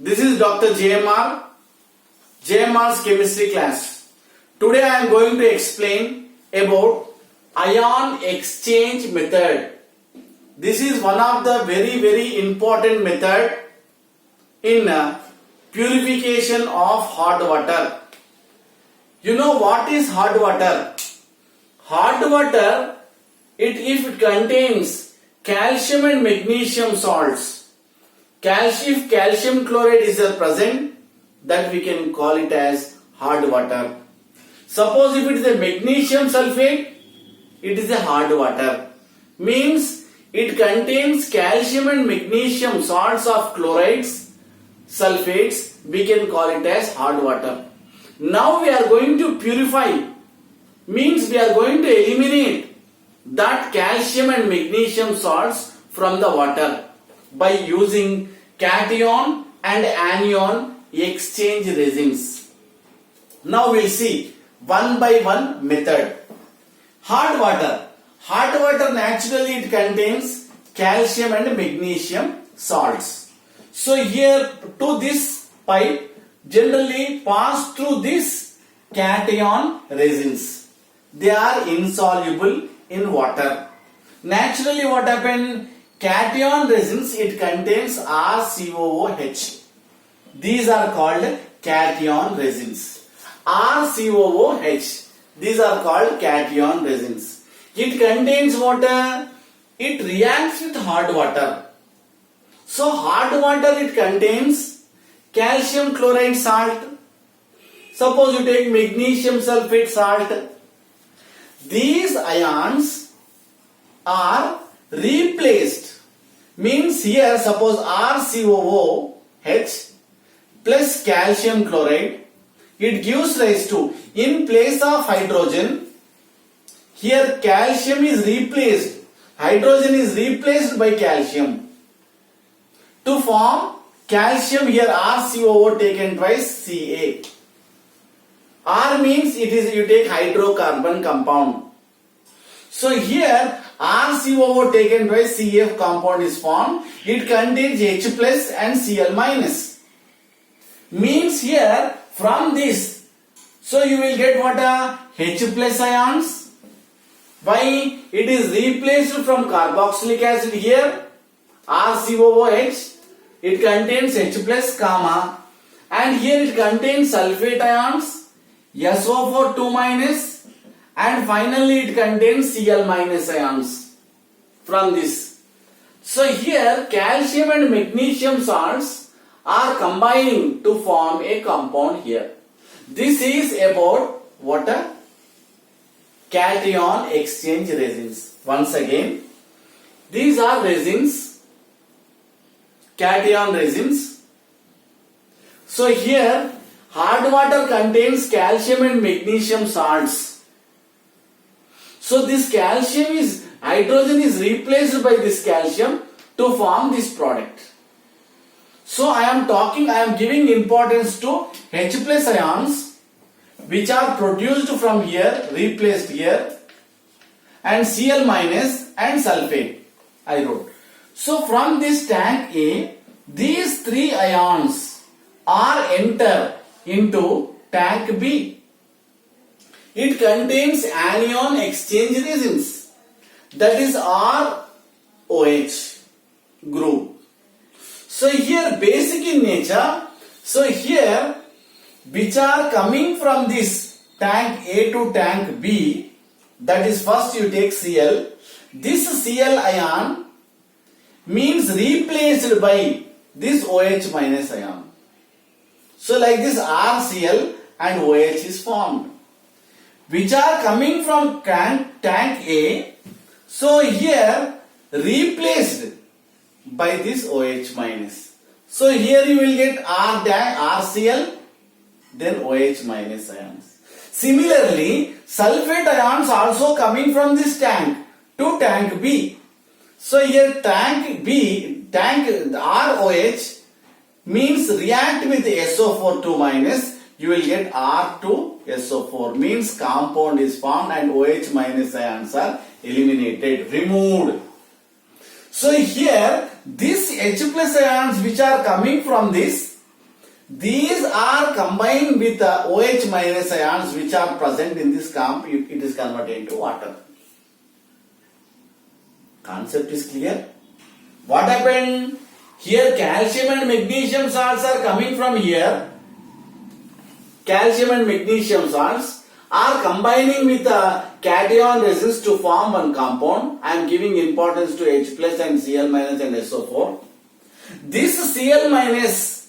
This is Dr. JMR's chemistry class. Today I am going to explain about ion exchange method. This is one of the very important method in purification of hot water. You know what is hot water? Hot water, if it contains calcium and magnesium salts. If calcium chloride is present, that we can call it as hard water. Suppose if it is a magnesium sulfate, it is a hard water. Means it contains calcium and magnesium salts of chlorides, sulfates, we can call it as hard water. Now we are going to purify, means we are going to eliminate that calcium and magnesium salts from the water by using cation and anion exchange resins. Now we will see one by one method. Hard water. Hard water naturally it contains calcium and magnesium salts. So here to this pipe generally pass through this cation resins. They are insoluble in water. Naturally what happened? Cation resins, it contains RCOOH. These are called cation resins. RCOOH. These are called cation resins. It contains water. It reacts with hot water. So hot water it contains calcium chloride salt. Suppose you take magnesium sulfate salt. These ions are replaced. Means here suppose RCOOH plus calcium chloride, it gives rise to, in place of hydrogen, here calcium is replaced, hydrogen is replaced by calcium. To form calcium, here RCOO taken twice Ca. R means it is you take hydrocarbon compound. So here RCOO taken by CF compound is formed. It contains H plus and Cl minus. Means here from this, so you will get what are H plus ions. Why? It is replaced from carboxylic acid here. RCOOH. It contains H plus comma. And here it contains sulfate ions. SO4 2 minus. And finally it contains Cl minus ions from this. So here calcium and magnesium salts are combining to form a compound here. This is about water cation exchange resins. Once again, these are resins, cation resins. So here hard water contains calcium and magnesium salts. So this calcium is, hydrogen is replaced by this calcium to form this product. So I am giving importance to H plus ions which are produced from here, replaced here, and Cl minus and sulfate I wrote. So from this tank A, these three ions are enter into tank B. It contains anion exchange resins, that is ROH group. So here basic in nature. So here which are coming from this tank A to tank B, that is first you take Cl. This Cl ion means replaced by this OH minus ion. So like this RCl and OH is formed, which are coming from tank A. So here replaced by this OH minus. So here you will get RCl, then OH minus ions. Similarly, sulfate ions also coming from this tank to tank B. So here tank B, tank ROH means react with SO4 2 minus, you will get R2SO4, means compound is formed and OH minus ions are eliminated, removed. So here this H plus ions which are coming from this These are combined with the OH minus ions which are present in this comp. It is converted into water. Concept is clear? What happened? Here calcium and magnesium salts are coming from here. Calcium and magnesium salts are combining with the cation resins to form one compound. I am giving importance to H plus and Cl minus and SO4. This Cl minus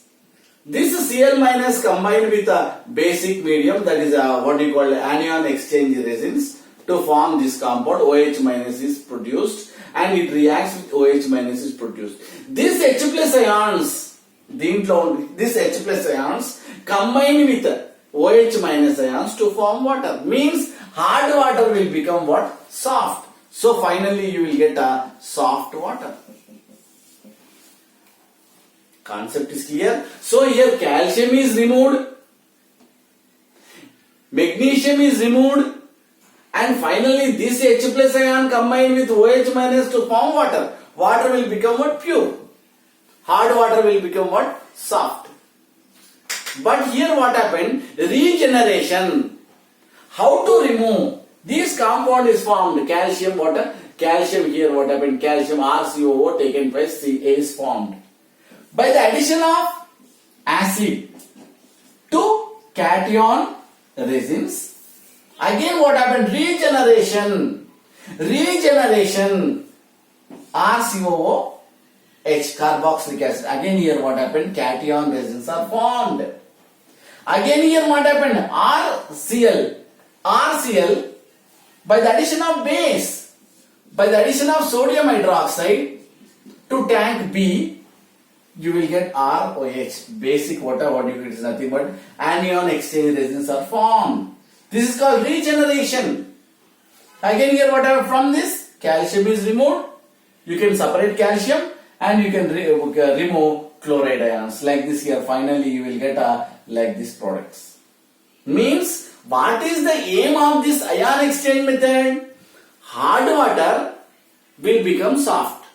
combined with a basic medium, that is what we call anion exchange resins, to form this compound. OH minus is produced and it reacts with OH minus is produced. This H plus ions, this H plus ions combine with OH minus ions to form water. Means hard water will become what? Soft. So finally you will get a soft water. Concept is clear? So here calcium is removed, magnesium is removed, and finally this H plus ion combined with OH minus to form water. Water will become what? Pure. Hard water will become what? Soft. But here what happened? Regeneration. How to remove? This compound is formed. Calcium water. Calcium here what happened? Calcium RCOO taken by Ca is formed. By the addition of acid to cation resins. Again what happened? Regeneration. RCOO H carboxylic acid. Again here what happened? Cation resins are formed. Again here what happened? RCl by the addition of base, by the addition of sodium hydroxide to tank B, you will get ROH. Basic water, what you get is nothing but anion exchange resins are formed. This is called regeneration. Again here what happened? From this, calcium is removed. You can separate calcium and you can remove chloride ions. Like this here, finally you will get like these products. Means, what is the aim of this ion exchange method? Hard water will become soft.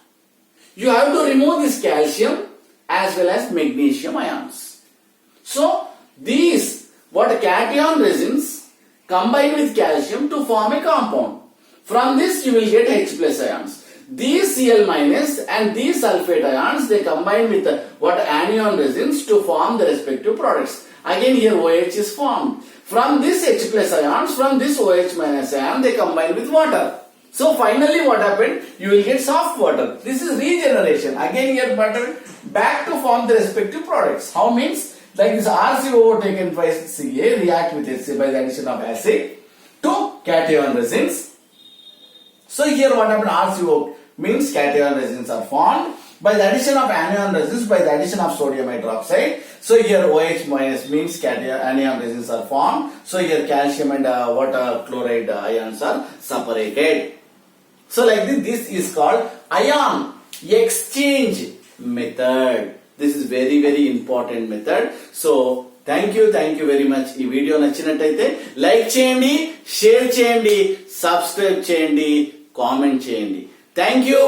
You have to remove this calcium as well as magnesium ions. So, these cation resins combine with calcium to form a compound. From this you will get H plus ions. These Cl minus and these sulfate ions, they combine with anion resins to form the respective products. Again here OH is formed. From this H plus ions, from this OH minus ion, they combine with water. So finally what happened? You will get soft water. This is regeneration. Again here water back to form the respective products. How means? Like this RCOO taken by Ca react with HCl by the addition of acid to cation resins. So here what happened? RCOO means cation resins are formed by the addition of anion resins by the addition of sodium hydroxide. So here OH minus means anion resins are formed. So here calcium and water chloride ions are separated. So like this is called ion exchange method. This is very very important method. So thank you very much. ఈ video నచ్చినట్టయితే like చేయండి, share చేయండి, subscribe చేయండి, comment చేయండి. Thank you.